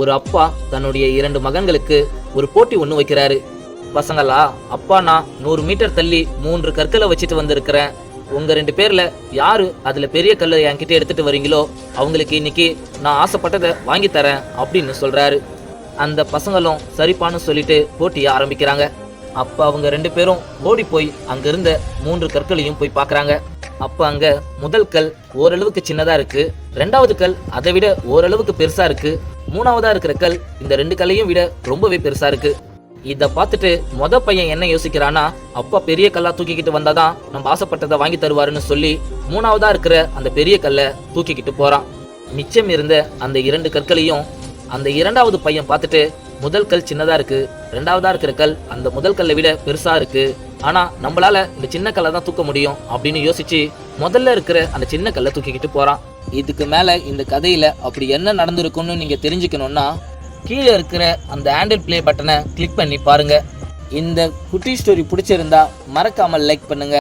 ஒரு அப்பா தன்னுடைய 2 மகன்களுக்கு ஒரு போட்டி ஒன்று வைக்கிறாரு. பசங்களா, அப்பா நான் 100 மீட்டர் தள்ளி 3 கற்களை வச்சுட்டு வந்திருக்கிறேன். உங்க 2 பேர்ல யாரு அதுல பெரிய கல்லை என்கிட்ட எடுத்துட்டு வரீங்களோ அவங்களுக்கு இன்னைக்கு நான் ஆசைப்பட்டதை வாங்கி தரேன் அப்படின்னு சொல்றாரு. அந்த பசங்களும் சரிப்பான்னு சொல்லிட்டு போட்டியை ஆரம்பிக்கிறாங்க. அப்ப அவங்க 2 பேரும் ஓடி போய் அங்க இருந்த 3 கற்களையும் போய் பாக்குறாங்க. அப்ப அங்க முதல் கல் ஓரளவுக்கு சின்னதா இருக்கு, 2வது கல் அதை விட ஓரளவுக்கு பெருசா இருக்கு, 3வதா இருக்கிற கல் இந்த 2 கல்லையும் விட ரொம்பவே பெருசா இருக்கு. இத பார்த்துட்டு பையன் என்ன யோசிக்கிறானா, அப்பா பெரிய கல்லா தூக்கிக்கிட்டு வந்தாதான் நம்ம ஆசைப்பட்டதை வாங்கி தருவாருன்னு சொல்லி 3வதா இருக்கிற அந்த பெரிய கல்லை தூக்கிக்கிட்டு போறான். மிச்சம் இருந்த அந்த 2 கற்களையும் அந்த 2வது பையன் பார்த்துட்டு, முதல் கல் சின்னதா இருக்கு, 2வதா இருக்கிற கல் அந்த முதல் கல்லை விட பெருசா இருக்கு, ஆனா நம்மளால இந்த சின்ன கல்லை தான் தூக்க முடியும் அப்படின்னு யோசிச்சு முதல்ல இருக்கிற அந்த சின்ன கல்லை தூக்கிக்கிட்டு போறான். இதுக்கு மேல இந்த கதையில அப்படி என்ன நடந்திருக்கும்னு நீங்க தெரிஞ்சுக்கணும்னா கீழே இருக்கிற அந்த ஹேண்டில் பிளே பட்டனை கிளிக் பண்ணி பாருங்க. இந்த குட்டி ஸ்டோரி பிடிச்சிருந்தா மறக்காம லைக் பண்ணுங்க.